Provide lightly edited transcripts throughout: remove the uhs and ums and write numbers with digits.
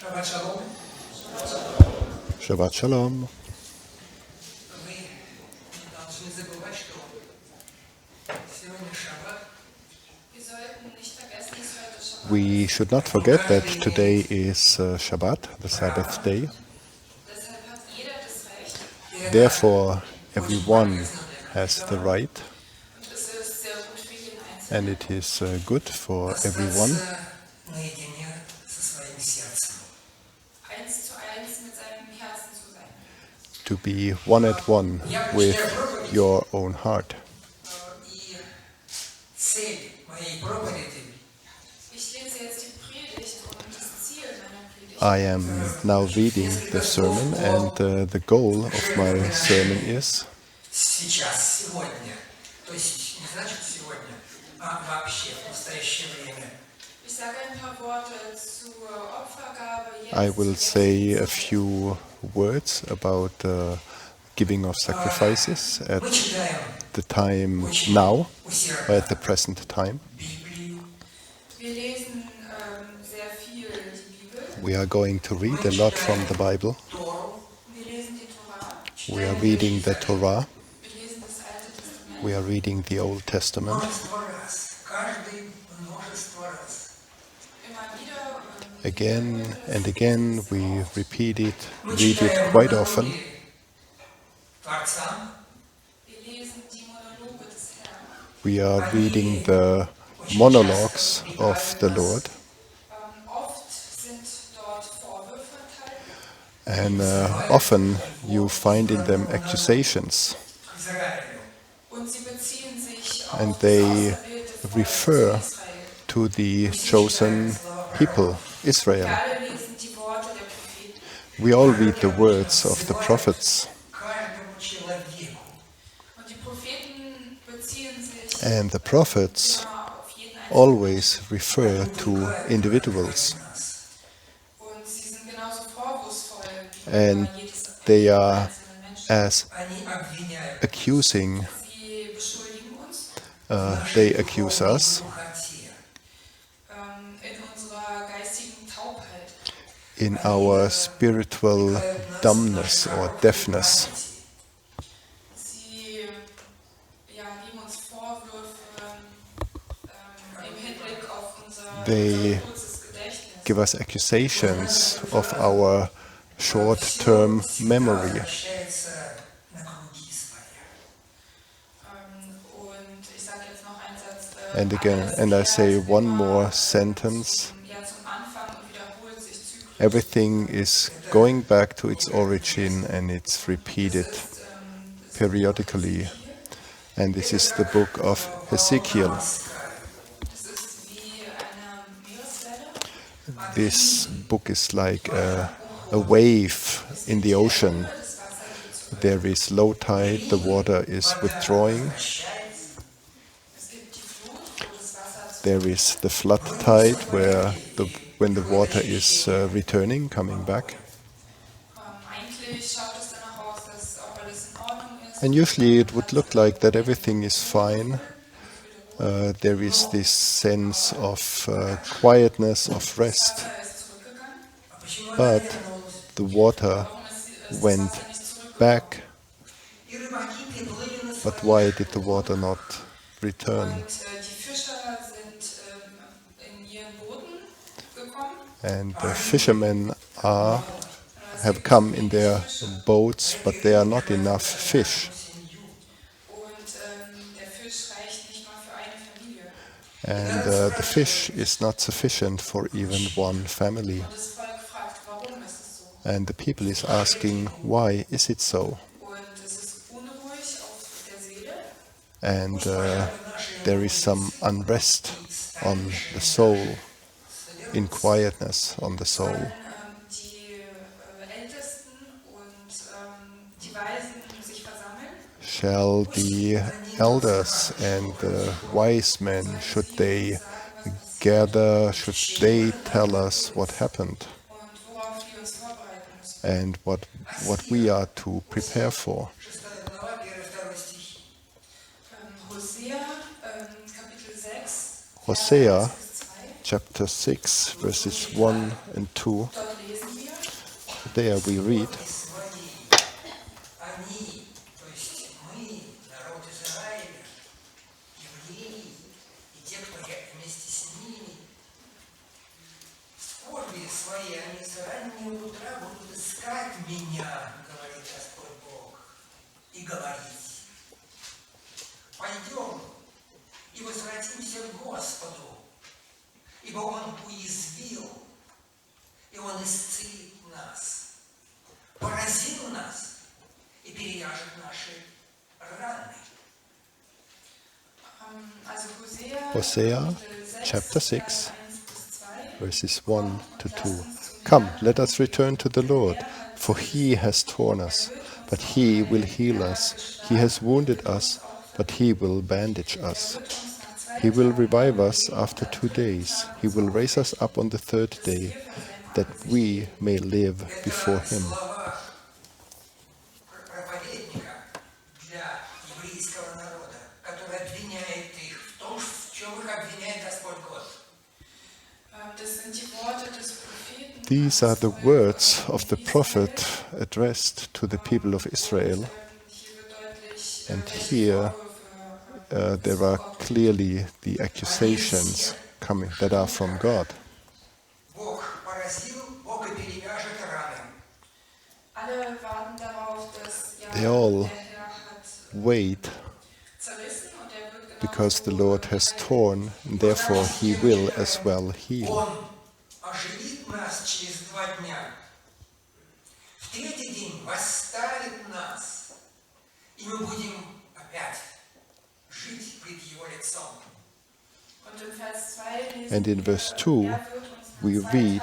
Shabbat Shalom. Shabbat Shalom. Мы не должны забывать, что сегодня Шаббат. We should not forget that today is Shabbat, the Sabbath day. Therefore, everyone has the right, and it is good for everyone Остаться наедине со своим сердцем. to be one at one with your own heart. И цель моей проповеди I am now reading the sermon, and the goal of my sermon is сейчас, сегодня. То есть не значит сегодня, а вообще в настоящее время. I will say a few words about giving of sacrifices at Мы читаем the time now, усердно at the present time. Библию. We are going to read a lot from the Bible. Тору. We are reading the Torah. We are reading the Old Testament. Множество раз. Каждый множество раз. Again and again, we read it quite often. Творца. We are reading the monologues of the Lord. And often you find in them accusations, and they refer to the chosen people, Israel. We all read the words of the prophets, Каждому человеку. and the prophets always refer to individuals, and they are as Они обвиняют accusing. They accuse us в глухоте. in our spiritual dumbness or deafness. They give us accusations of our short-term memory. Возвращается на круги своя. And again, and I say one more sentence. Everything is going back to its origin, and it's repeated periodically. And this is the book of Ezekiel. This book is like a wave in the ocean. There is low tide, the water is withdrawing. There is the flood tide, when the water is returning, coming back. And usually it would look like that everything is fine. There is this sense of quietness, of rest. But the water went back. But why did the water not return? And the fishermen have come in their boats, but there are not enough fish. And the fish is not sufficient for even one family. And the people is asking, why is it so? And there is some unrest on the soul, in quietness on the soul. Shall the elders and the wise men, should they gather, should they tell us what happened and what we are to prepare for? Hosea chapter 6, verses 1 and 2. there we read, боги свои, они, то есть мы, народ Израиля, евреи и те, кто вместе с ними, в скорби свои, они с раннего утра будут искать меня, говорит Господь Бог, и говорить: пойдем и возвратимся к Господу, ибо Он уязвил, и Он исцелит нас, поразил нас и перевяжет наши раны. Hosea chapter 6, verses 1 to 2. Come, let us return to the Lord, for He has torn us, but He will heal us. He has wounded us, but He will bandage us. He will revive us after 2 days. He will raise us up on the third day, that we may live before Him. Слова проповедника для еврейского народа, который обвиняет их в том, в чем их обвиняет Господь Бог. These are the words of the prophet addressed to the people of Israel. And here there are clearly the accusations coming that are from God. Бог поразил, Бог и перевяжет раны. They all wait because the Lord has torn, and therefore He will as well heal. Он оживит нас через 2 дня. В 3-й день восставит нас, и мы будем опять жить пред Его лицом. And in verse 2, we read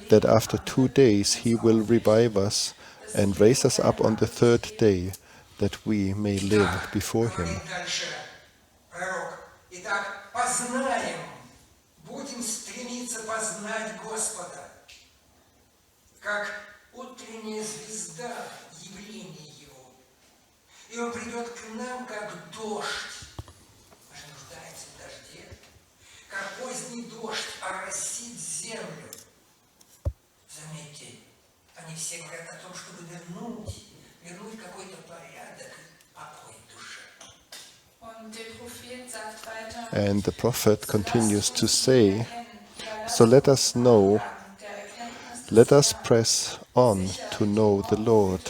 that after 2 days He will revive us and raise us up on the third day, that we may live before Him. Говорит дальше пророк. Итак, познаем, будем стремиться познать Господа, как утренняя звезда явления Его. И Он придет к нам, как дождь. Мы же нуждаемся в дожде. Как поздний дождь оросит землю. Заметьте, они все говорят о том, чтобы вернуть какой-то порядок и покой в душе. And the prophet continues to say, so let us know, let us press on to know the Lord.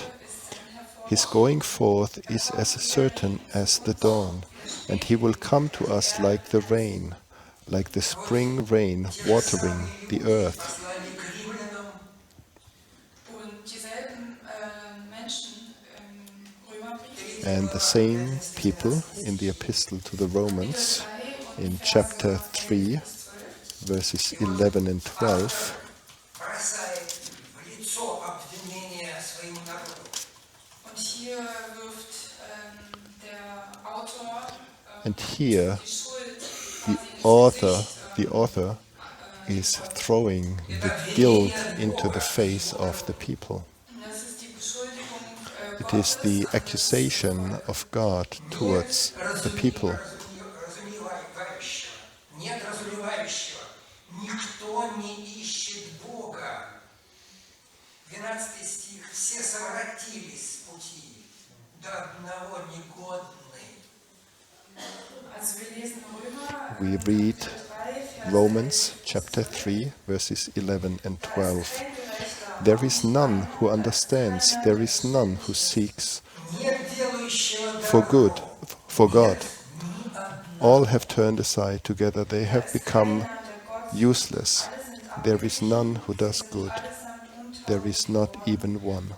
His going forth is as certain as the dawn, and He will come to us like the rain, like the spring rain watering the earth. And the same people in the epistle to the Romans, in chapter 3, verses 11 and 12, and here the author is throwing the guilt into the face of the people. It is the accusation of God towards the people. We read Romans chapter 3, verses 11 and 12. There is none who understands, there is none who seeks for God. All have turned aside together, they have become useless. There is none who does good, there is not even one.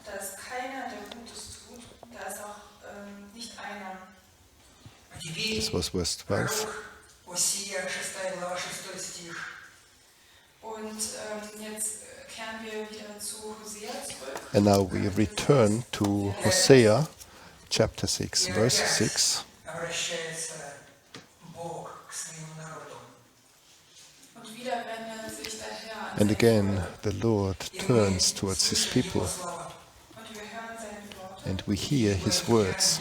This was verse 12. And now we return to Hosea chapter 6, verse 6. And again the Lord turns towards His people, and we hear His words.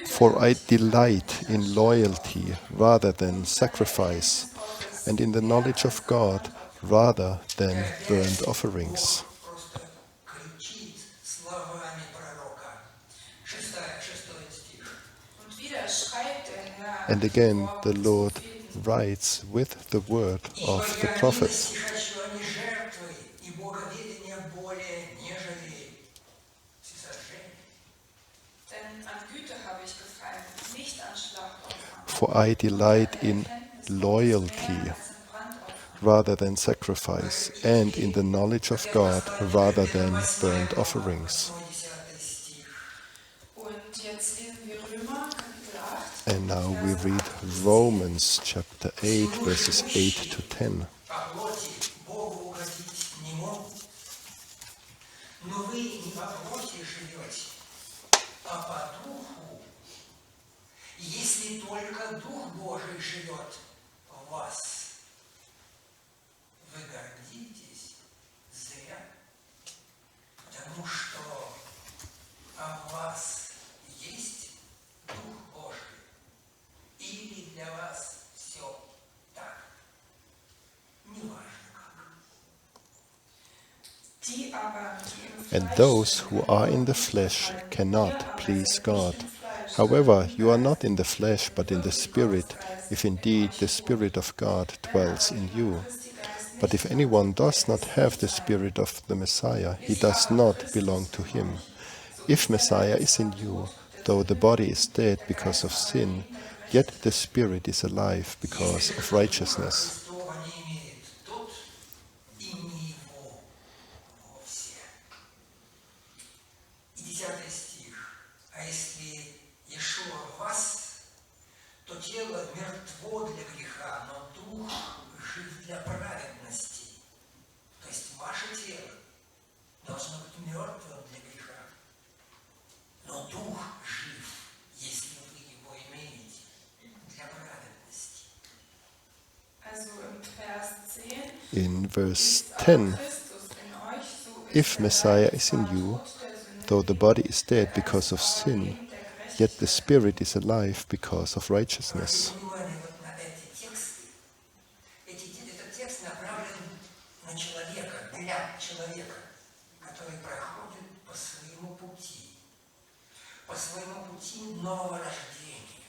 For I delight in loyalty rather than sacrifice, and in the knowledge of God rather than burnt offerings. Просто кричит словами пророка. Шестой стих. And again, the Lord writes with the word Ибо of the я prophets. милости хочу, а не жертвы, и боговедения более, нежели всесожжение. For I delight in loyalty rather than sacrifice, and in the knowledge of God rather than burnt offerings. And now we read Romans chapter 8, verses 8 to 10. По плоти Богу угодить не могут, но вы не по плоти живете, а по духу. Если только Дух Божий живет в вас, вы гордитесь зря, потому что в вас есть Дух Божий. Или для вас все так, неважно как. And those who are in the flesh cannot please God. However, you are not in the flesh, but in the Spirit, if indeed the Spirit of God dwells in you. But if anyone does not have the Spirit of the Messiah, he does not belong to him. If Messiah is in you, though the body is dead because of sin, yet the Spirit is alive because of righteousness. То тело мертво для греха, но дух жив для праведности. То есть ваше тело должно быть мертвым для греха, но дух жив, если вы его имеете, для праведности. In verse 10, if Messiah is in you, though the body is dead because of sin, yet the Spirit is alive because of righteousness. Этот текст направлен на человека, для человека, который проходит по своему пути нового рождения.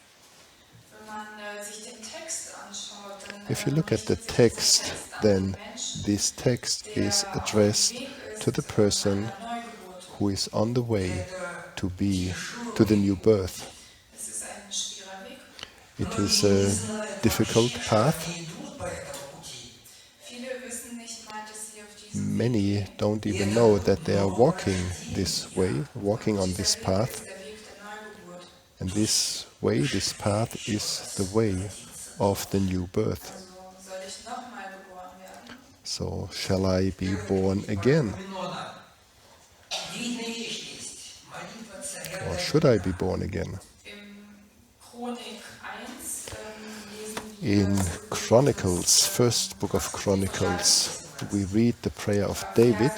If you look at the text, then this text is addressed to the person who is on the way to the new birth. It is a difficult path. Many don't even know that they are walking this way, walking on this path. And this way, this path is the way of the new birth. So, shall I be born again? Or should I be born again? In Chronicles, first book of Chronicles, we read the prayer of David.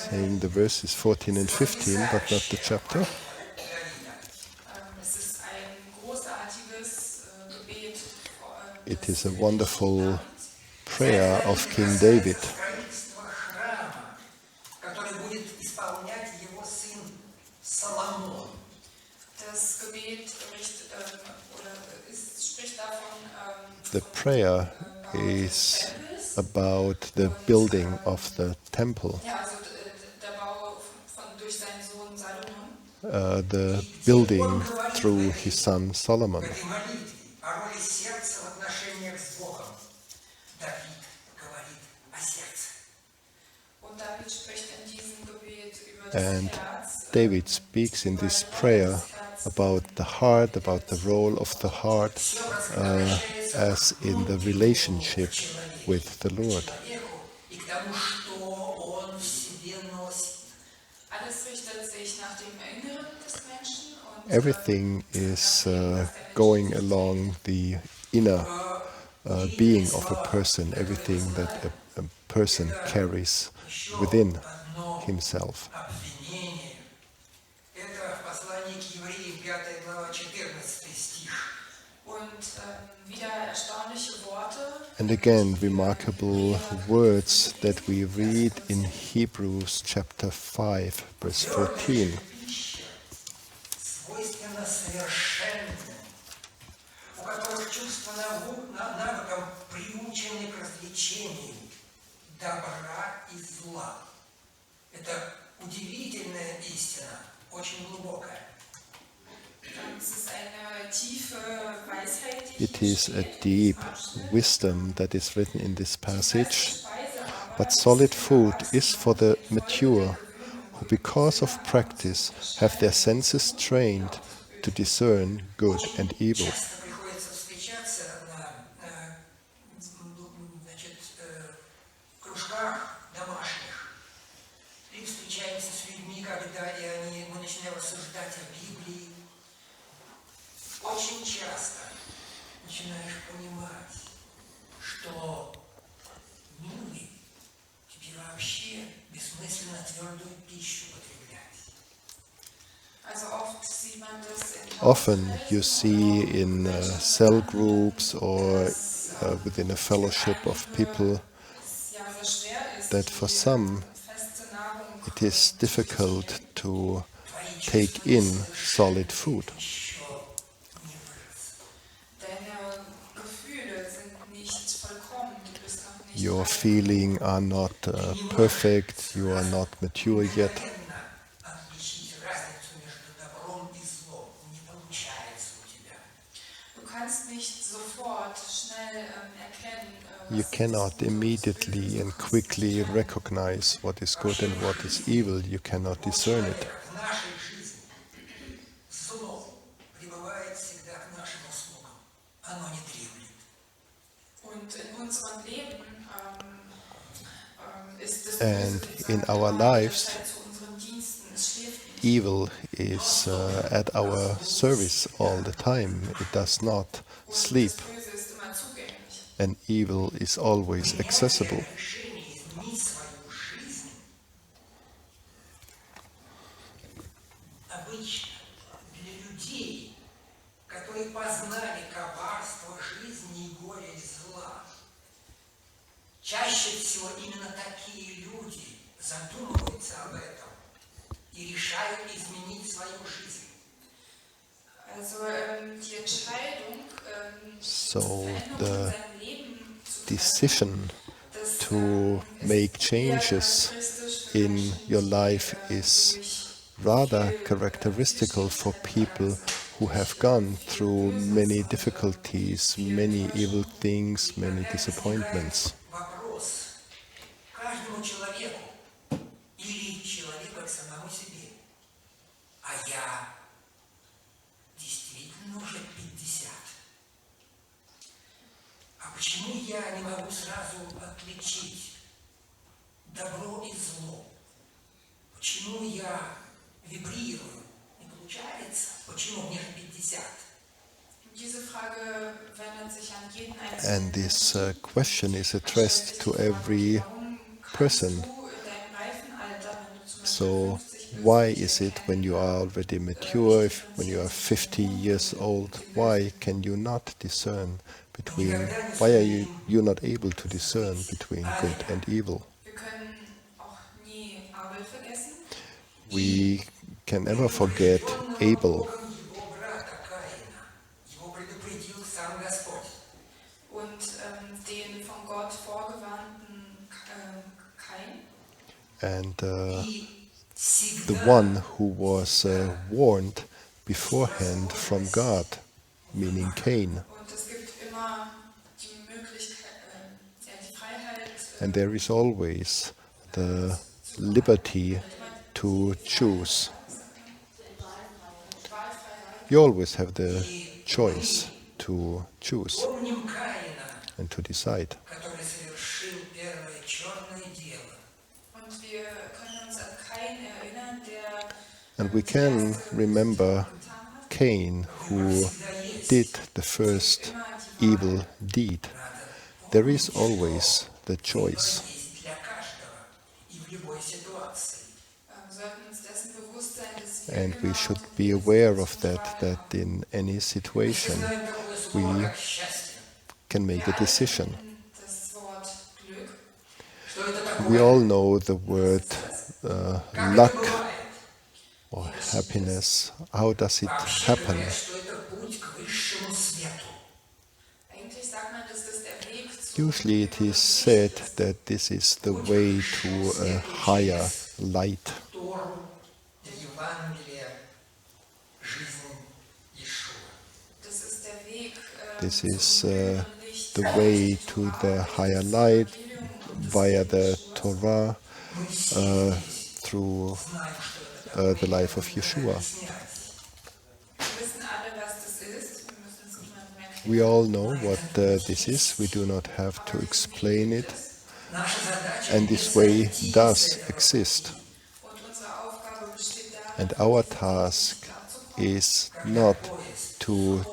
Saying the verses 14 and 15, but not the chapter. It is a wonderful prayer of King David. The prayer is about the building of the temple. The building through his son Solomon. And David speaks in this prayer about the heart, about the role of the heart as in the relationship with the Lord. Everything is going along the inner being of a person, everything that a person carries within. himself. обвинение. Это в послании к Евреям, 5 глава, 14 стих. Wieder erstaunliche Worte. And again, remarkable words that we read in Hebrews chapter 5, verse 14. Пища свойственна совершенным, у которых чувства навыком приучены к развлечению добра и зла. Это удивительная истина, очень глубокая. It is a deep wisdom that is written in this passage. But solid food is for the mature, who because of practice have their senses trained to discern good and evil. Часто приходится встречаться на кружках домашних. И встречаемся с людьми, когда мы начинаем рассуждать о Библии. Очень часто начинаешь понимать, что тебе вообще бессмысленно твердую пищу потреблять. Often you see in cell groups or within a fellowship of people that for some it is difficult to take in solid food. Your feelings are not perfect, you are not mature yet. You cannot immediately and quickly recognize what is good and what is evil. You cannot discern it. And in our lives, evil is at our service all the time. It does not sleep. And evil is always accessible. Чаще всего именно такие люди задумываются об этом и решают изменить свою жизнь. So the decision to make changes in your life is rather characteristical for people who have gone through many difficulties, many evil things, many disappointments. Каждому человеку или человеку к самому себе. А я действительно уже 50. А почему я не могу сразу отличить добро и зло? Почему я вибрирую? Не получается? Почему мне 50? And this question is addressed to every person. So why is it when you are already mature, when you are 50 years old, why can you not discern between, why are you not able to discern between good and evil? We can never forget Abel. And the one who was warned beforehand from God, meaning Cain. And there is always the liberty to choose. You always have the choice to choose and to decide. And we can remember Cain, who did the first evil deed. There is always the choice. And we should be aware of that in any situation we can make a decision. Das Wort Glück. We all know the word luck or happiness. How does it happen? Eigentlich sagt man, dass das der Weg zu Usually it is said that this is the way to a higher light. Das ist der Weg This is the way to the higher light via the Torah through the life of Yeshua. Wir wissen alle, was das ist. Wir müssen es niemandem erklären. We all know what this is. We do not have to explain it. And this way does exist. Und unsere Aufgabe besteht darin, And our task is not to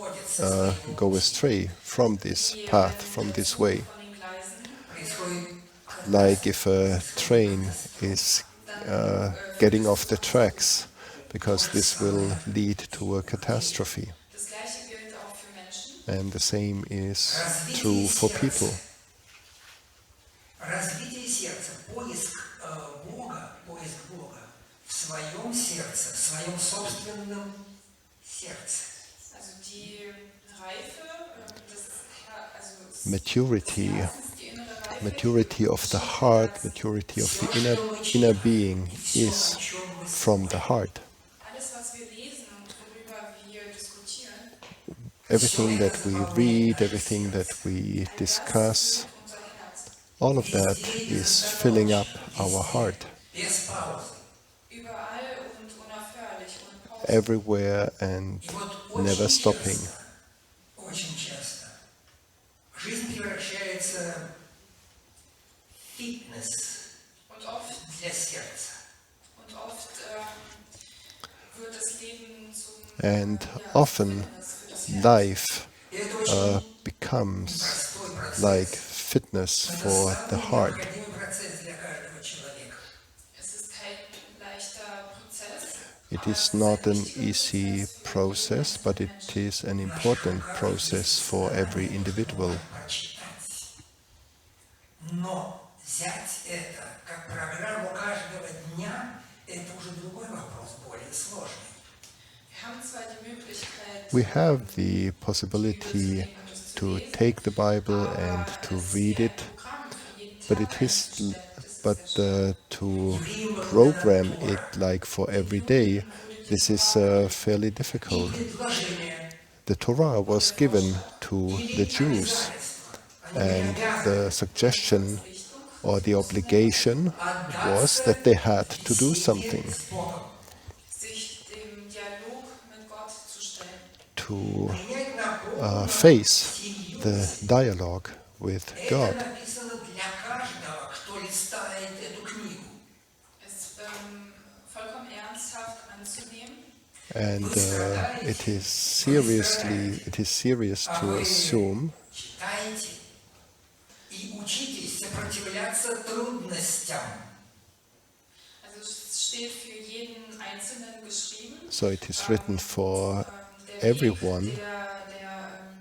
go astray from this path, from this way. von den Gleisen Like if a train is getting off the tracks, because this will lead to a catastrophe. Das Gleiche gilt auch für Menschen. And the same is true for people. Развитие сердца, поиск Бога в своем сердце, в своем собственном сердце. Also die Reife, Maturity, die innere Reife, maturity of the heart, maturity of the inner being is from the heart. alles, was wir lesen und worüber wir diskutieren, Everything that we read, everything that we discuss, unser Herz. all of that is filling up our heart Без паузы. Überall und unaufhörlich und Pause. everywhere and И вот never stopping. очень часто жизнь превращается в фитнес Und oft, для сердца. wird das Leben zum And often life И это очень becomes простой процесс. like fitness for the heart. Необходимый процесс для каждого человека. Es ist kein leichter Prozess. It is not an easy process, but it is an important process for every individual. Прочитать. Но взять это как программу каждого дня, это уже другой вопрос, более сложный. Wir haben zwar die Möglichkeit, We have the possibility to take the Bible and to read it, Programm für jeden but Tag it is to program it like for every day, this is fairly difficult. Предложение The Torah was given to the Jews, and the suggestion or the obligation was that they had to do something с Богом. sich dem Dialog mit Gott zu stellen. to Принять на face the dialogue with God. Это написано для каждого, кто листает эту книгу. Es vollkommen ernsthaft anzunehmen. And it is serious to assume Читайте и учитесь сопротивляться трудностям. Also es steht für jeden Einzelnen geschrieben. so it is written for Der everyone, Weg der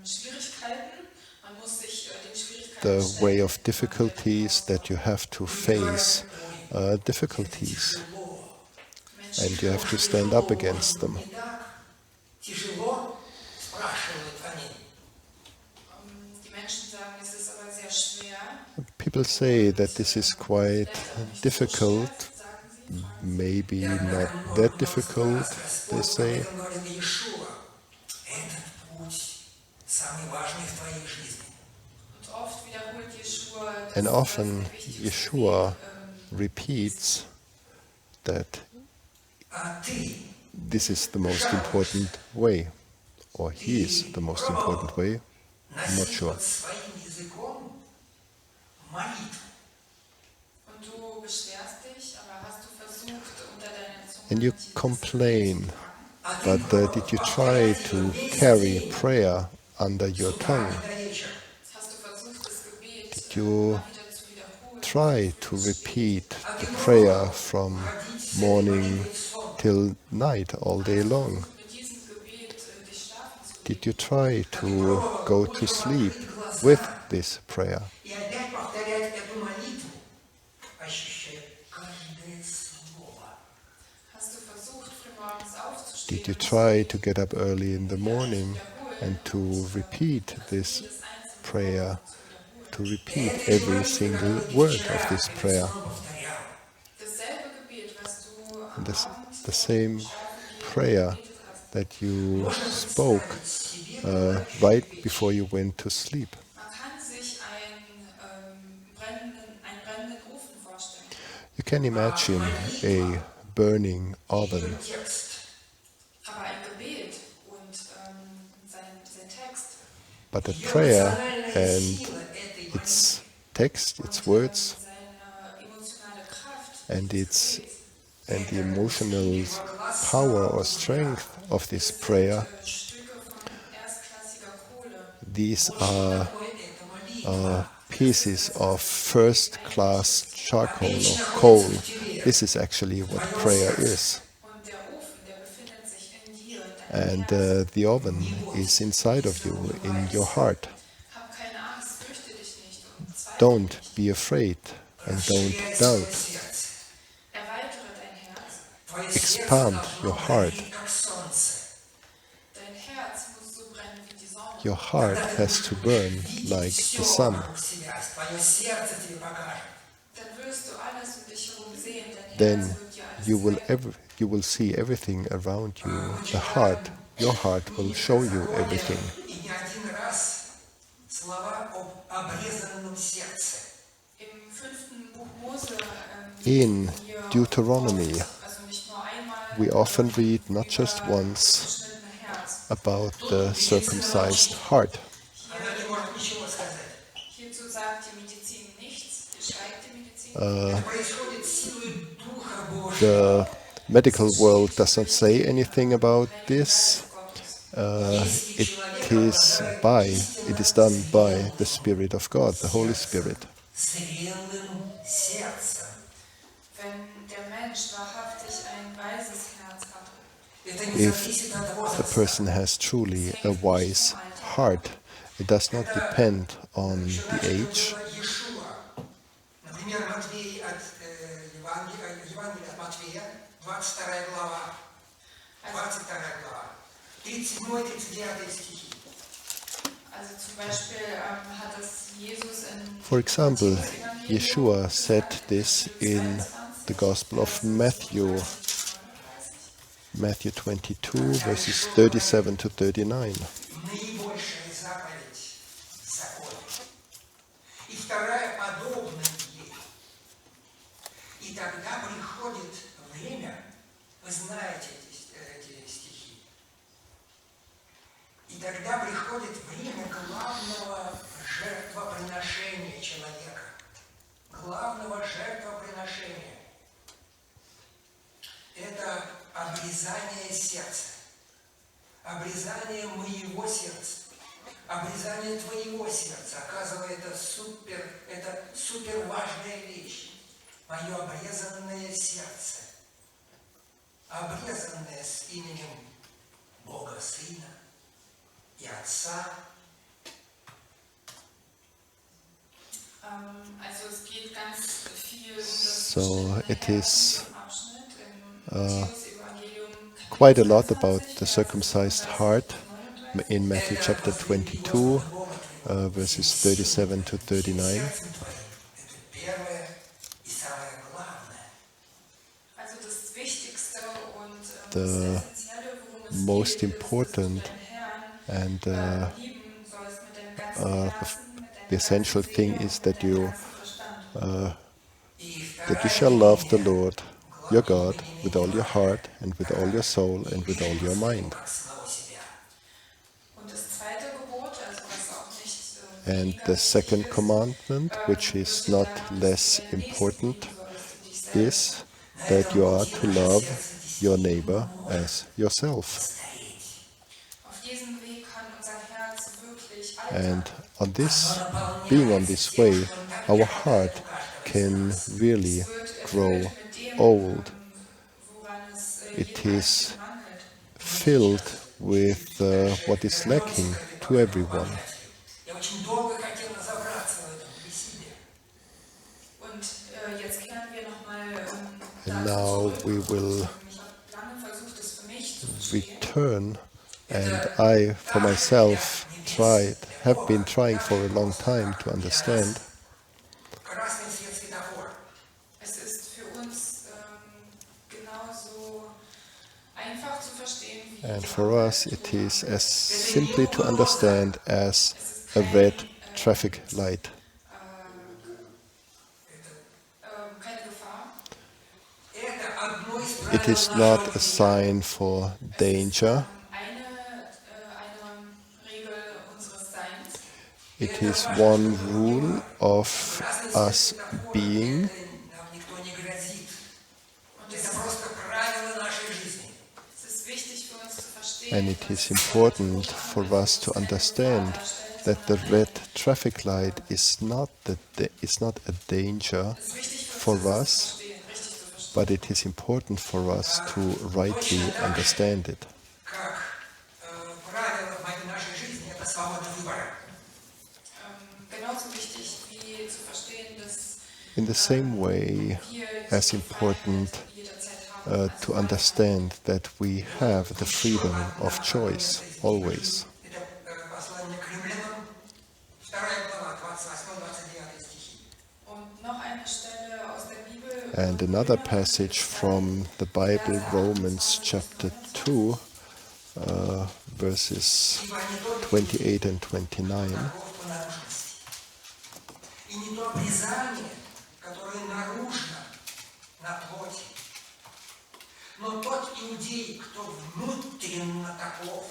Schwierigkeiten. Man muss sich den Schwierigkeiten the stellen. way of difficulties that you have to face difficulties, Menschen, and you have to stand up against them. Итак, тяжело, спрашивают они. die Menschen sagen, es ist aber sehr schwer. People say that this is quite difficult, Sagen sie, maybe not that difficult, they say. Об этом говорил Иешуа. Этот путь самый важный в твоей жизни. und oft wiederholt Jeschua, dass And often der wichtigste Yeshua Weg, repeats that А ты this is the most important way, or he is the most important way. I'm not носить sure. под своим языком молитву. und du beschwerst dich, aber hast du versucht, unter deiner Zunge And you dieses complain, А ты but did you try to carry prayer under your tongue? до вечера. hast du versucht, das Gebet Did you immer wieder zu wiederholen. try to repeat the prayer from morning till night, all day long? Mit diesem Gebet dich schlafen zu Did you try to go to sleep with this prayer? И опять повторять эту молитву, ощущая каждое слово. Hast du versucht, frühmorgens aufzustehen? Did you try to get up early in the morning and to repeat this prayer, to repeat every single word of this prayer? Dasselbe Gebet, was du am And Abend the same schlafen gehen prayer gebetet hast. that you spoke right before you went to sleep. Man kann sich einen brennenden Ofen vorstellen. You can imagine a burning oven, Aber ein Gebet und sein Text, but a prayer and its text, its words, seine emotionale Kraft, and the emotional power or strength of this prayer, Stücke von erstklassiger Kohle, these are pieces of first-class charcoal or coal. This is actually what prayer is. und der Ofen, der befindet sich in dir, in And deinem Herzen. the oven is inside of you, in your heart. Hab keine Angst, fürchte dich nicht und zweifle Don't nicht. be afraid and don't doubt. Erweitere dein Herz. Expand your heart. Dein Herz muss so brennen wie die Sonne. Your heart has to burn like the sun. Dann wirst du alles um dich herum sehen, dein Then Herz wird dir alles you will see everything around you. Your heart will show you everything. И не один раз слова об обрезанном сердце. Im 5. Buch Mose In hier Deuteronomy, oft, also nicht nur einmal, we often read not just über once das geschnittene Herz. about the circumcised heart. Она не может ничего сказать. Hierzu sagt die Medizin nichts, schweigt die Medizin. Это происходит силой Духа Божьего. The medical world does not say anything about this. It is done by the Spirit of God, the Holy Spirit. Зрелым сердцем. Wenn der Mensch wahrhaftig ein weises Herz hat, Это не If зависит от the возраста. person has truly a wise heart, it does not depend on the age. Иешуа. Например, Матвей от Евангелия от Матвея, 22 глава, 22 глава, 37-39 стихи. also zum Beispiel hat das Jesus in For example, Matthäus-Evangelium Yeshua said this in the Gospel of Matthew, Matthew 22, verses 37 to 39. Наибольшая заповедь закона. И вторая подобна ей. И тогда приходит время, вы знаете эти стихи, и тогда приходит время главного жертвоприношения человека. Главного жертвоприношения. Это обрезание сердца. Обрезание моего сердца. Обрезание твоего сердца. Оказывается, это супер важная вещь. Мое обрезанное сердце. Обрезанное с именем Бога Сына и Отца. Also es geht ganz viel um das So geschnittene it Herz is im Abschnitt im Matthäus-Evangelium quite a lot about the circumcised heart in Matthew chapter 22, verses 37 to 39. Это первое и самое главное. Also das Wichtigste und The das Essentielle, worum es most geht, important ist, dass du deinen And Herrn lieben sollst mit deinem ganzen Herzen, mit the deiner essential ganzen thing Seele is und that mit deinem you ganzen Verstand. that you shall love the Lord your God with all your heart and with all your soul and with all your mind. Und das zweite Gebot, also was auch nicht And weniger the wichtig second ist, commandment, which is not less important, is that you are to love your neighbor as yourself. auf diesem Weg kann unser Herz wirklich And altern. on this, being on this way, our heart can really Es wird grow erfüllt mit dem, old. woran es it is filled with what is lacking to everyone. Я очень долго хотел разобраться в этом при себе. Und jetzt kehren wir nochmal And dazu now zurück. we will Ich habe lange versucht, es für mich zu verstehen. return, and I, for myself, have been trying for a long time to understand. Красный свет светофора. Es ist für uns genauso einfach zu verstehen wie And die for Ampel. us, it is as simply to understand as a red traffic light. Keine Gefahr. Это одно из It правил is not нашего a жизни. sign for danger. Eine Regel unseres Seins. It is one rule of Красный us свет светофора, being, это нам никто не грозит. Это просто правила нашей жизни. Es ist wichtig für uns zu verstehen, and it is important for us to understand that the red traffic light is not a danger for us, but it is important for us to rightly understand it. Как правило в нашей жизни, это свобода выбора. genauso wichtig wie zu verstehen, dass In the same way, as important to understand that we have the freedom of choice always. Это послание к римлянам, 2 глава, 28-29 стихи. und noch eine Stelle aus der Bibel And another passage from the Bible, Romans chapter 2, verses 28 and 29. Таков по наружности. И не то обрезание, которое наружно, на плоти, но тот иудей, кто внутренно таков,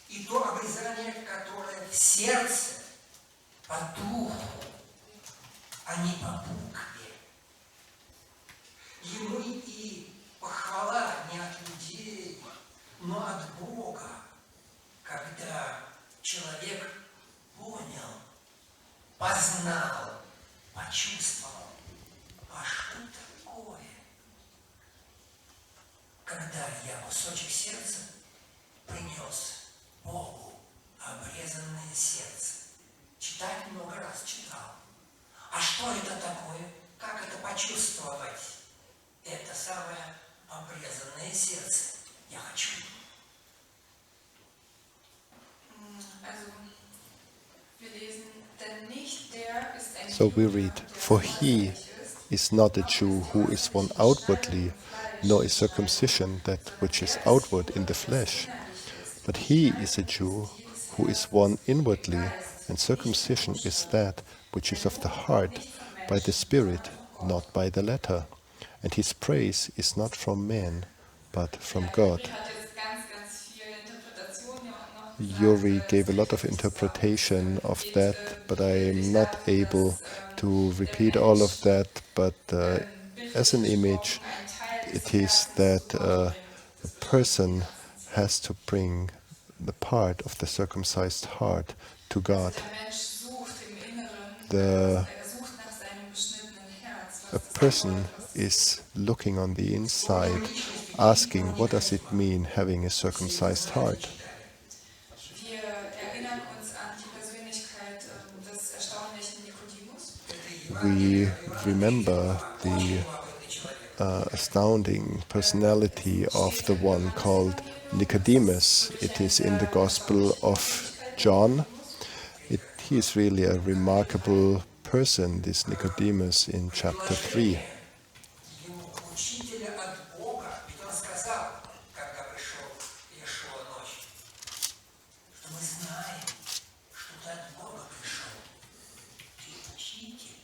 и то обрезание, которое в сердце, по духу, а не по букве. Ему и похвала не от людей, но от Бога, когда человек понял, познал, почувствовал, а что такое, когда я кусочек сердца принес Богу обрезанное сердце. Читать много раз читал. А что это такое? Как это почувствовать? Это самое обрезанное сердце. Я хочу. Also, wir lesen, denn nicht der ist ein So we Jude, read, der for he äußerlich ist, is not a Jew who is one outwardly, nor is circumcision that which is outward in the flesh, but he is a Jew who is one inwardly, and circumcision is that which is of the heart, by the Spirit, not by the letter. And his praise is not from men, but from God. Yuri hat jetzt ganz viel Interpretation noch gesagt, Yuri gave a lot of interpretation of that, but I am not able to repeat all of that. But as an image, it is that a person has to bring the part of the circumcised heart to God. der Mensch sucht im Inneren, The sucht nach seinem beschnittenen Herz. A Was das person is looking on the inside, asking, what does it mean having a circumcised heart? Wir erinnern uns an die Persönlichkeit des erstaunlichen Nikodemus. We remember the astounding personality of the one called Nicodemus. It is in the Gospel of John. He is really a remarkable person, this Nicodemus, in chapter 3. Ему учителя от Бога, ведь он сказал, когда пришел Иешуа ночью, что мы знаем, что ты от Бога пришел. Ты учитель.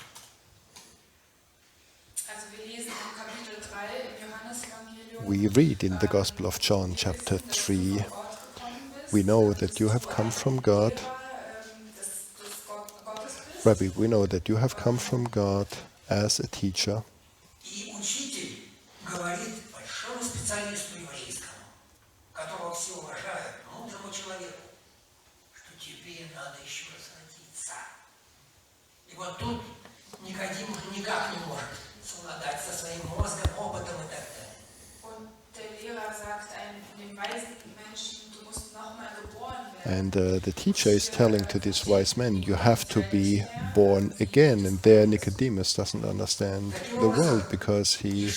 Also wir lesen im Kapitel 3 im Johannesevangelium, We read in the Gospel of John, chapter 3, we know that you have come from God. Rabbi, we know that you have come from God as a teacher. И учитель говорит большому специалисту еврейскому, которого все уважают, мудрому человеку, что тебе надо еще разродиться. И вот тут Никодим никак не может совладать со своим мозгом, опытом и так далее. der Lehrer sagt dem weisen Menschen, du musst nochmal geboren werden. And the teacher is telling to this wise man, you have to be born again. And there Nicodemus doesn't understand the world because he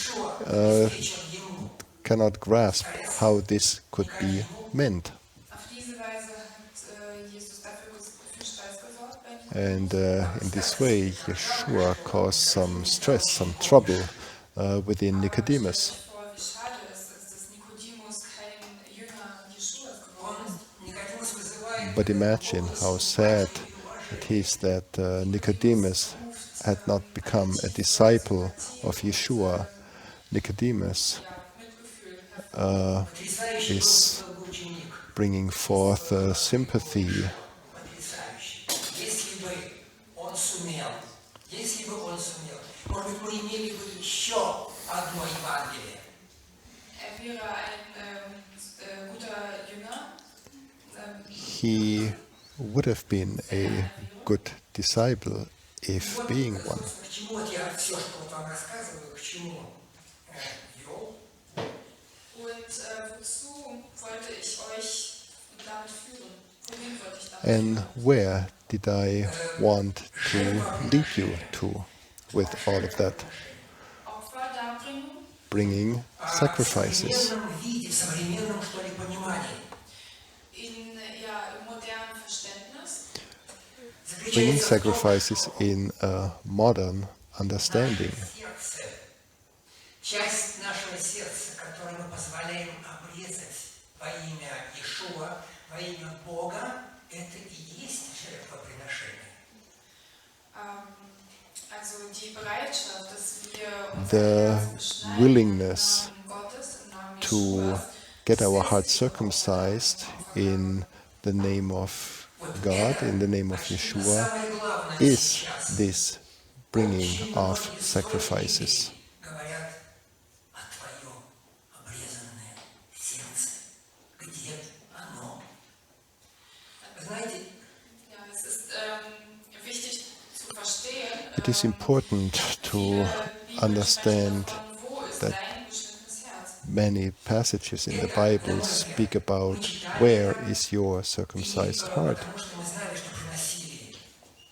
cannot grasp how this could be meant. Auf diese Weise hat Jesus dafür für Stress gesorgt bei And in this way, Yeshua caused some stress, some trouble within Nicodemus. vor, wie schade es ist, dass Nikodemus kein Jünger Jeschuas geworden ist. Никодимус вызывает But imagine how sad it is that Nicodemus had not become a disciple of Yeshua. Nicodemus потрясающий is был бы ученик. bringing forth sympathy. Потрясающий. Если бы он сумел, может быть, мы имели бы еще одно Евангелие. Wäre ein guter Jünger. He would have been a good disciple if Вот, being one. собственно, к чему вот я все, что вот вам рассказываю, к чему вел. Und wozu wollte ich euch damit führen? Wohin wollte ich damit And führen? where did I want to lead you to with all of that? Opferdarbringung Bringing В sacrifices. современном виде, в современном, что ли, понимании. im modernen Verständnis. Bringing Заключается в том, sacrifices in a modern understanding. сердце, часть нашего сердца, которую мы позволяем обрезать во имя Иешуа, во имя Бога, это и есть жертвоприношение. Also die Bereitschaft, dass wir The unser Herz beschneiden willingness im Namen Gottes, im Namen to Jeschuas, get our hearts circumcised in the name of God, in the name of Yeshua, Самое главное is сейчас. this bringing Очень of многие sacrifices. служители говорят о твоем обрезанное сердце. Где оно? Знаете, ja, es ist wichtig zu verstehen, It is important to understand wo ist that dein beschnittenes Herz? many passages in the Bible speak about where is your circumcised heart. потому что мы знали, что приносили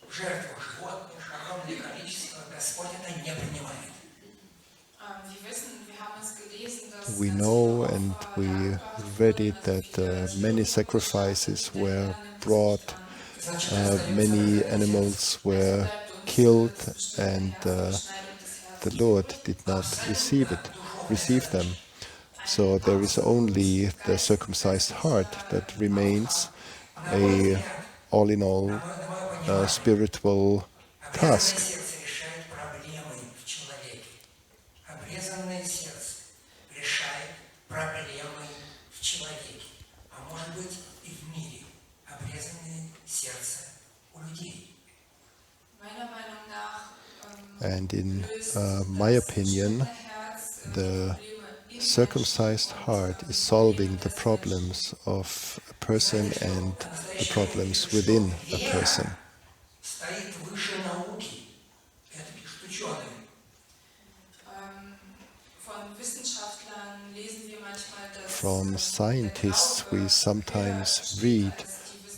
в жертву животных огромное количество, Господь это не принимает. Wir wissen, wir haben es gelesen, dass We know and we read it that many sacrifices were brought, many animals were killed, and the Lord did not receive them. So there is only the circumcised heart that remains a all in all spiritual task. Обрезанное сердце решает проблемы в человеке. Обрезанное сердце решает проблемы в человеке. А может быть и в мире. Обрезанное сердце у людей. meiner Meinung nach And in my opinion, the circumcised heart is solving the problems of a person and the problems within a person. Стоит выше науки. Это пишут ученые. von Wissenschaftlern lesen wir manchmal, dass From scientists, we sometimes read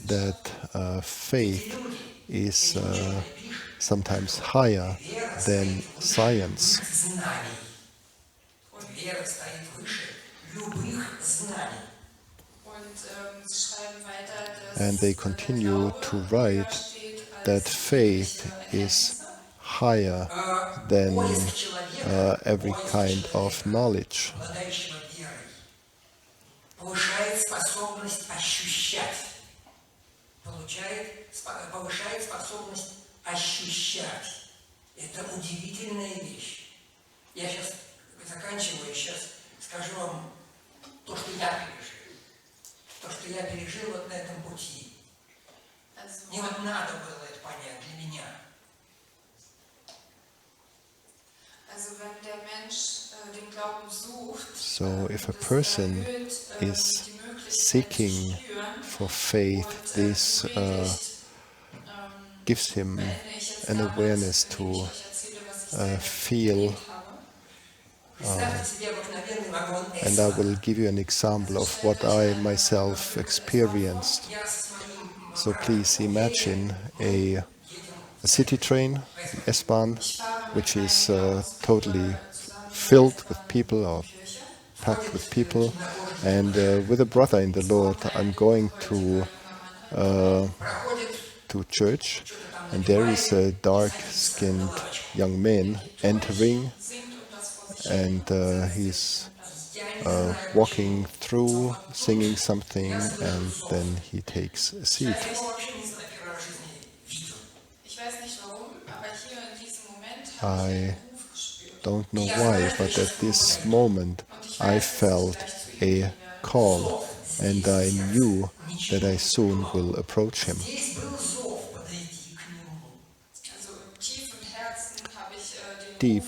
that faith is sometimes higher than science. Знаний. Вера стоит выше любых знаний. und sie schreiben weiter, dass And they continue to write that faith is higher than Поиск человека, every kind of knowledge. обладающего верой, повышает способность ощущать. Повышает способность ощущать. Это удивительная вещь. Я сейчас заканчиваю, сейчас скажу вам то, что я пережил. То, что я пережил вот на этом пути. also, Мне вот надо было это понять для меня. also wenn der Mensch den Glauben sucht, So if a das person erhöht, is die Möglichkeit seeking zu spüren, for faith, this predigt, gives him beende ich jetzt an damit, awareness indem to ich euch erzähle, was ich selber feel erlebt habe. And I will give you an example of what I myself experienced. So please imagine a city train, the S-Bahn, which is totally filled with people or packed with people. And with a brother in the Lord, I'm going to church, and there is a dark-skinned young man entering, and he's walking through, singing something, and then he takes a seat. I don't know why, but at this moment I felt a call, and I knew that I soon will approach him. Deep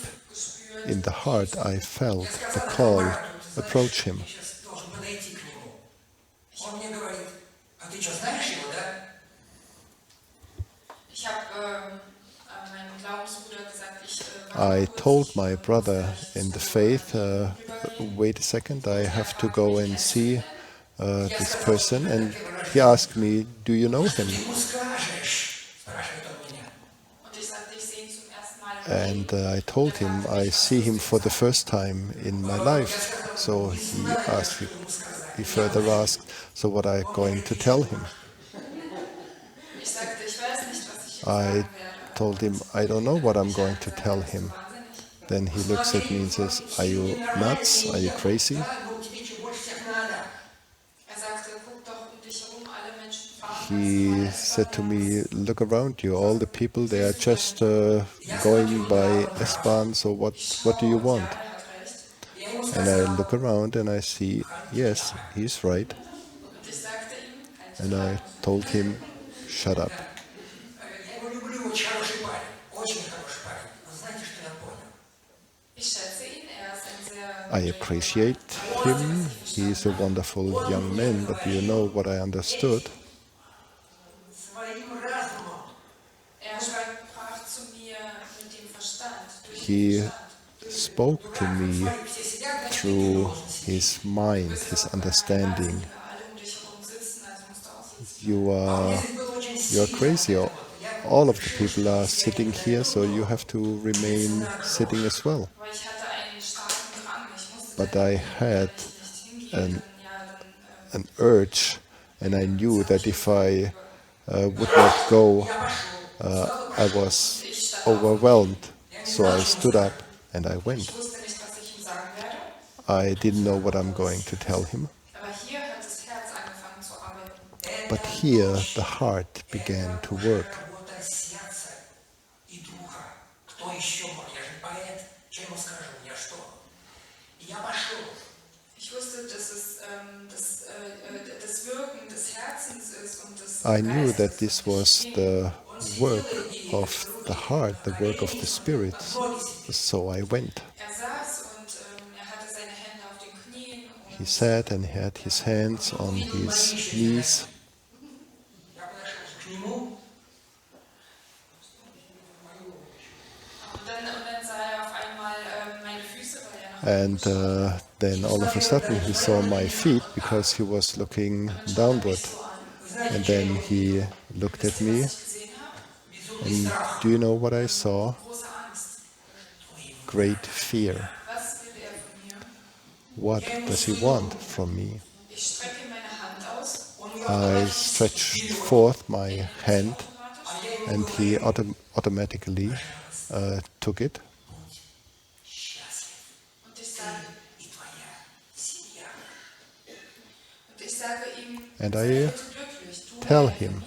in the heart I felt the call, approach him. I told my brother in the faith, wait a second, I have to go and see this person, and he asked me, do you know him? And I told him I see him for the first time in my life. So he further asked, so what are you going to tell him? I told him, I don't know what I'm going to tell him. Then he looks at me and says, are you nuts? Are you crazy? He said to me, look around you, all the people, they are just going by S-Bahn, so what do you want? And I look around and I see, yes, he's right. And I told him, shut up. I appreciate him, he is a wonderful young man, but do you know what I understood? He spoke to me through his mind, his understanding. You are crazy. All of the people are sitting here, so you have to remain sitting as well. But I had an urge, and I knew that if I would not go, I was overwhelmed. So I stood up and I went. I didn't know what I'm going to tell him. But here the heart began to work. I knew that this was the work of the heart, the work of the Spirit, so I went. He sat and had his hands on his knees. And then all of a sudden he saw my feet because he was looking downward. And then he looked at me. And do you know what I saw? Great fear. What does he want from me? I stretched forth my hand and he automatically took it. And I tell him,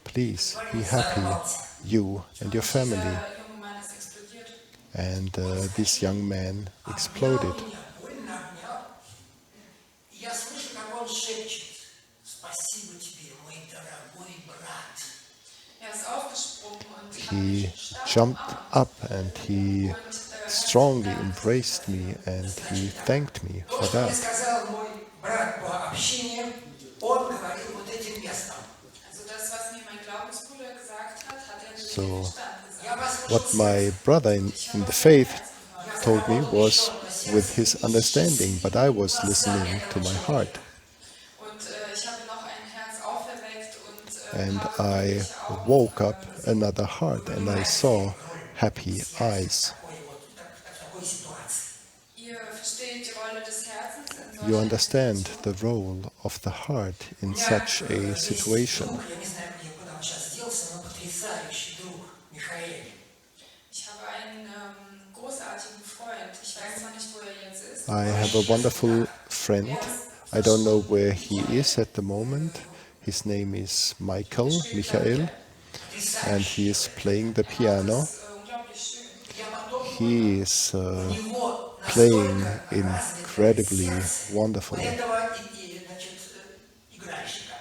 please be happy, you and your family. And this young man exploded. He jumped up and he strongly embraced me and he thanked me for that. So what my brother in the faith told me was with his understanding, but I was listening to my heart. Und ich habe noch ein Herz auferweckt und And habe I fröhliche Augen woke up another heart and I saw happy eyes. такой ситуации. Ihr versteht die Rolle des Herzens in You solchen understand Situationen. the role of the heart У in меня such a есть situation. друг, я не знаю, куда он сейчас делся, но потрясающий друг Михаил. Ich habe einen großartigen Freund. Ich weiß zwar nicht, wo er jetzt ist. I have a wonderful friend. I don't know where he is at the moment. His name is Michael, and he is playing the piano. Das ist unglaublich schön. Я потом He is у него playing настолько incredibly развитое сердце у wonderfully. этого игральщика.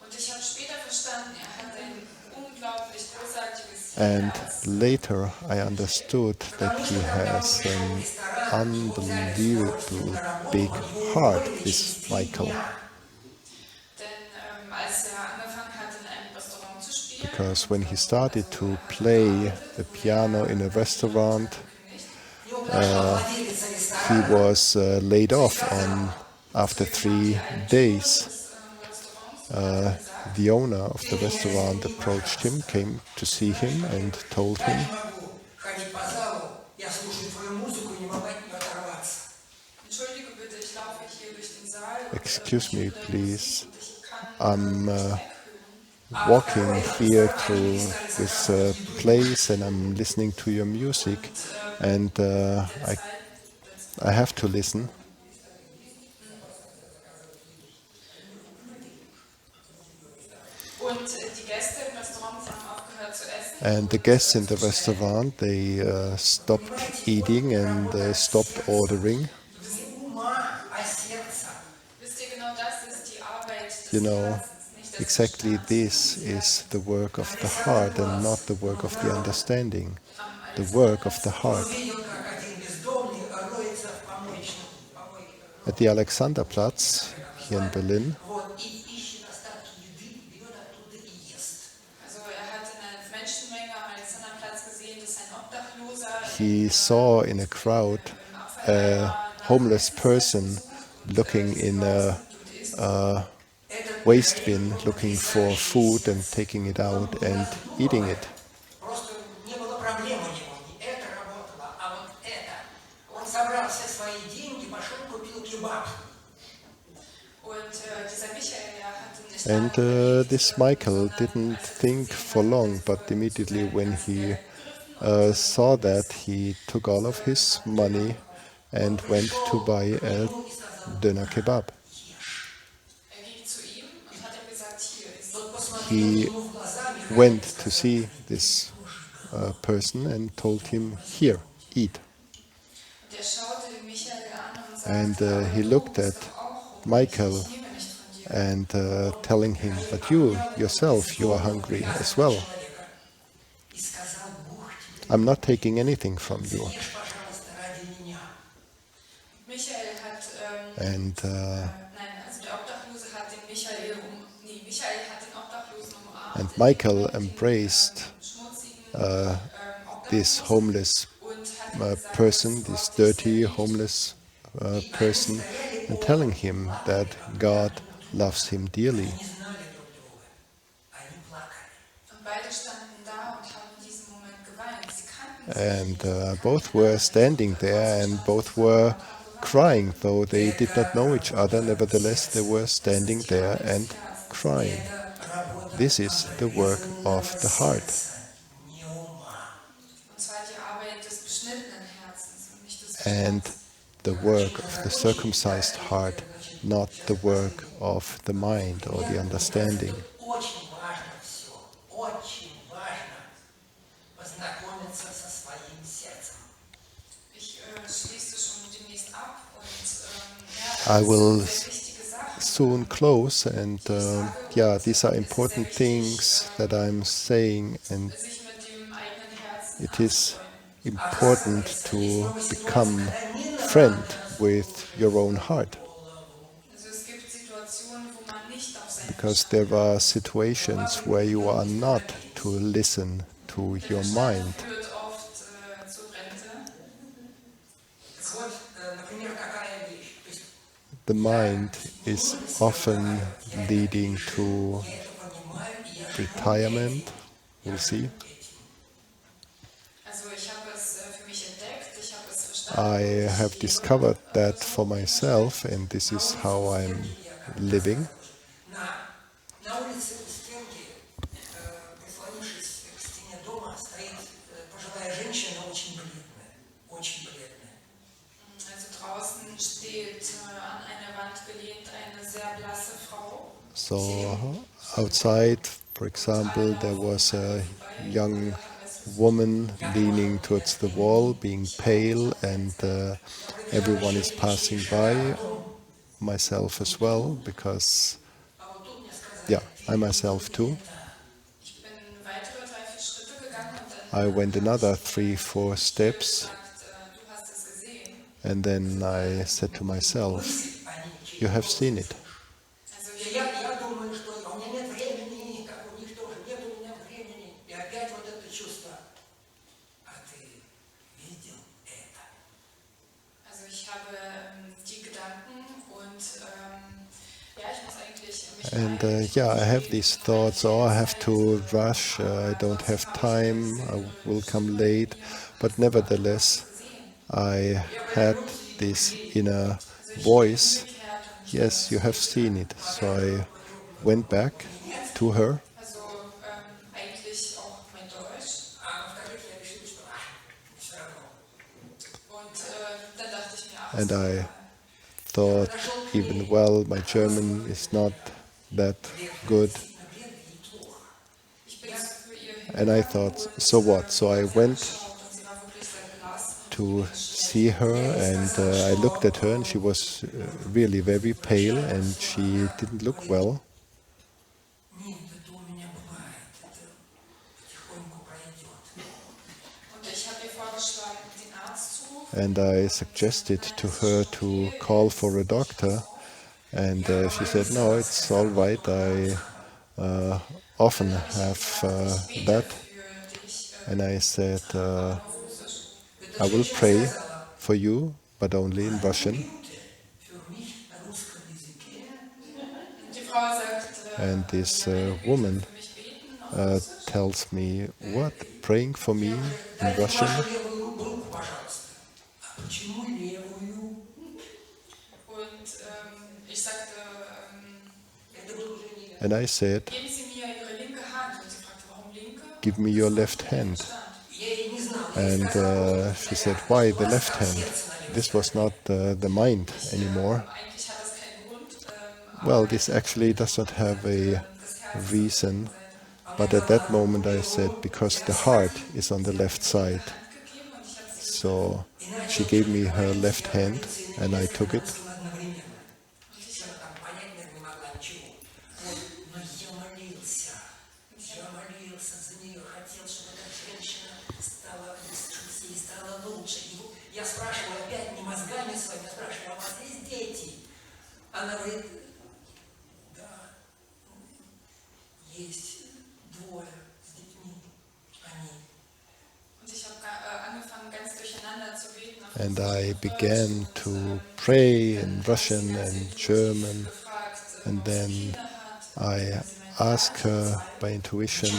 Und ich habe später verstanden, er hat ein unglaublich großartiges And Herz. later I understood that he has an unbelievable big heart, this Michael. Denn als er angefangen hat, in einem Restaurant zu spielen, Because when he started to play the piano in a restaurant, he was laid off after 3 days. The owner of the restaurant approached him, came to see him and told Я him, не могу ходить по залу, я слушаю твою музыку и не могу от нее оторваться. entschuldige bitte, ich laufe hier durch den Saal und "Excuse me, höre deine please. Musik und ich kann I'm weghören. walking here through this place and I'm listening to your music and I have to listen." Und die Gäste im Restaurant haben aufgehört zu essen. And the guests in the restaurant, they stopped eating and stopped ordering. Не ума, а сердца. Wisst ihr, genau das ist die Arbeit des You know, Herzens, nicht des exactly Verstands. this is the work of the heart and not the work of the understanding. The work of the heart. Увидел, как один бездомный роется в помойке. At the Alexanderplatz here in Berlin, Вот, и ищет остатки еды, берет оттуда и ест. Also er hat in einer Menschenmenge am Alexanderplatz gesehen, dass ein Obdachloser he saw in a crowd a homeless person looking in a waste bin, looking for food and taking it out and eating it. Просто не было проблем у него. Не это работало, а вот это. Он собрал все свои деньги, пошел купил кебаб. und dieser Michael, der hatte nicht And lange überlegt, this Michael didn't think for long, but immediately when he saw that, he took all of his money and went to buy a doner kebab. er ging zu ihm und hat ihm gesagt, hier ist Тот посмотрел He ему в глаза, Михаил, went to see this person and told him, "Here, eat." der schaute den Michael an und And sagte, he looked at Michael ich nehme nicht von dir. and telling him, "But you yourself, you are hungry as well. человека. И сказал, Бог тебе, I'm not taking anything from you." ешь, пожалуйста, ради меня. Michael hat, And nein, also der Obdachlose hat den Michael Michael hat den Obdachlosen umarmt. and Michael embraced Schmutzigen this homeless und hat gesagt, person, this dirty homeless person, and telling him that God loves him dearly. Не знали друг друга. Они плакали. und beide standen da und haben in diesem Moment geweint. Sie kannten sich And both were standing there and both were crying, though they did not know each other. Nevertheless, they were standing there and crying. This is the work of the heart. Не ума. Und zwar die Arbeit des beschnittenen Herzens und nicht des And the work of the circumcised heart, not the work of the mind or the understanding. Очень важно все. Очень важно познакомиться со своим сердцем. Ich schließe schon demnächst ab und I das will sind sehr wichtige Sachen. soon close, and yeah, these are important things that I'm saying, and Sich mit dem eigenen Herzen it is important to become friend with your own heart, Also es gibt Situationen, wo man nicht auf sein because there are situations where you are not to listen to your mind, führt oft zur Rente the mind is often leading to Я это понимаю, и я живу retirement. этим. We'll see. Also ich habe es für mich entdeckt, ich habe es I verstanden, have ich lebe discovered that so, for wie ich myself, möchte. and this На is улице how у I'm стенки я как-то living. на улице у стенки, прислонившись к стене дома, стоит пожилая женщина, очень бледная, очень бледная. Also draußen steht an eine Wand gelehnt eine sehr blasse Frau. So outside, for example, there was a young woman leaning towards the wall, being pale, and everyone is passing by, myself as well, because, А вот тут мне yeah, сказали, I myself too. Ich bin weitere 3, 4 Schritte gegangen und dann I went another 3, 4 Stimme steps, gesagt, du hast es gesehen. and then I said to myself, мысль, они you have через seen it. Also И я думаю, что у меня нет времени, как у них тоже, нет у меня времени. И опять вот это чувство. А ты видел это? ich habe die Gedanken und ja, ich muss eigentlich mich And beeilen. yeah, I have these thoughts, oh, I have to rush, I don't have time, I will come late. But nevertheless, I had this inner voice, yes, you have seen it. So I went back to her Also eigentlich auch mein Deutsch. А во-вторых, я решил, что все равно. Und dann dachte ich mir, ach, and ist doch I egal. thought, even well, my German is not that good. Действительно бледный и плохо. Ich bin für ihr And I thought, so what? So I went hingeschaut und sie war wirklich sehr blass und to see her, and I looked at her, and she was really very pale, and she didn't look well. Нет, это у меня бывает, это потихоньку пройдет. Und ich habe ihr vorgeschlagen, den Arzt zu rufen. And I suggested to her to call for a doctor, and she said, no, it's all right. I often have that. Für dich And I said, auf Russisch. I will pray for you, but only in Russian. Минуты für mich на русском языке. Die Frau sagt, And this ja, woman für mich beten auf Russisch. tells me, what? Praying for me in Дайте Russian? вашу левую руку, пожалуйста. А почему левую? Und ich sagte, Это был уже не я. And I said, geben Sie mir Ihre linke Hand. Und sie fragte, warum linke? give me your left hand. Stand. Я и не знал. Я ей And сказал, she said, why the left hand? This was not the mind anymore. Eigentlich hat das keinen Grund. Well, this actually does not have a reason. But at that moment I said, because the heart is on the left side. Gegeben und ich habe sie So she gave me her left hand, and I took it. одновременно. Она там понять, наверное, не могла ничего. Вот, но я молился за нее, хотел, чтобы эта женщина стала ей стало лучше. И я спрашиваю опять не мозгами своими, я спрашиваю, а у вас есть дети? Она говорит, да, есть двое с детьми, они. Und ich habe angefangen, ganz durcheinander zu beten. Auf And Russisch I und began Deutsch. to pray in Russian and German. Gefragt, And ob sie then Kinder hat. I Sie meinte, asked her by intuition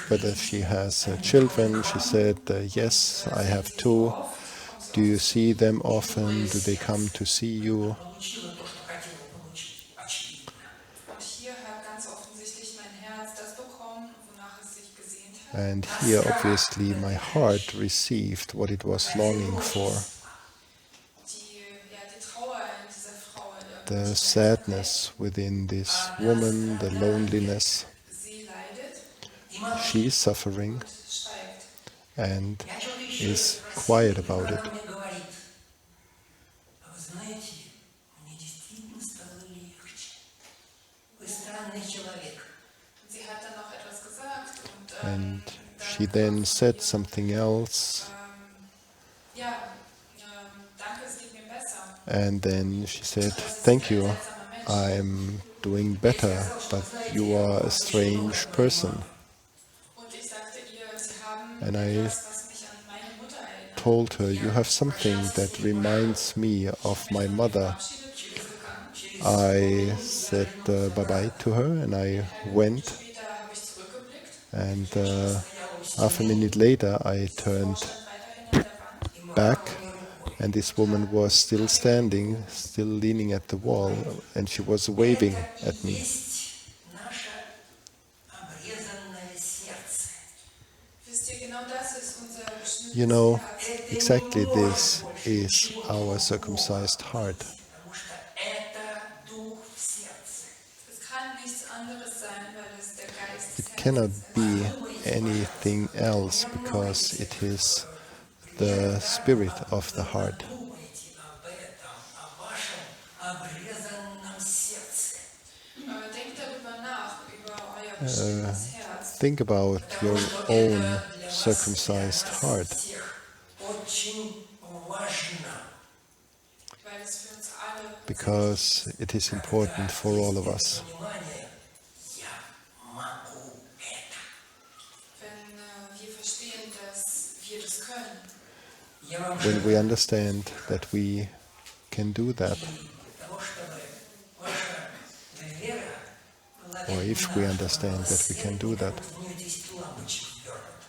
whether she has children. She said, yes, I have 2. Do you see them often? Do they come to see you? Получила то, что хотела получить, очевидно. Und hier hat ganz offensichtlich mein Herz das bekommen, wonach es sich gesehnt hat. And here, obviously, my heart received what it was longing for. Die Trauer in dieser Frau, The sadness within this woman, the loneliness. sie leidet She is suffering und schweigt. and Я что-то еще is спросил, quiet и about она it. мне говорит, а вы знаете, мне действительно стало легче. Вы странный человек. Und sie hat dann noch etwas gesagt und And dann she then said something else. ja, danke, es geht mir besser. And then she said, thank you, I'm doing better, but you are a strange person. Und ich sagte ihr, sie haben And I etwas, was mich an meine Mutter erinnert. Told her, you have something that reminds me of my mother. Verabschiedet, sie ist gegangen. I said bye-bye to her and I went. Später habe ich zurückgeblickt. And half a minute later, I turned Stand weiterhin an der Wand. back, and this woman was still standing, still leaning at the wall, and she was waving at me. Есть наше обрезанное сердце. Wisst ihr, genau das ist unser You know, beschnittenes Herz. exactly this is our circumcised heart, Потому что это дух в сердце. Es kann nichts anderes sein, weil es der Geist des it cannot Herzens be ist. anything else because it is the spirit of the heart. Думайте об этом, о вашем обрезанном сердце. Denkt darüber nach, über euer beschnittenes Herz. Think about your own circumcised heart, Всех очень важно. Weil es für uns alle because it is important for all of us. Понимание, я могу это. wenn wir verstehen, dass wir das können. Я вам When we understand that we can do that, того, чтобы ваша вера была or if we understand that we can do that, у нее 10 лампочек ввернут.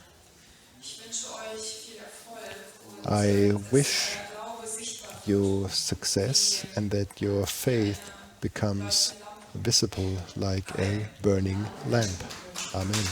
Ich wünsche euch viel Erfolg und I dass wish euer Glaube sichtbar wird. your success and that your faith becomes visible like a burning lamp. Amen.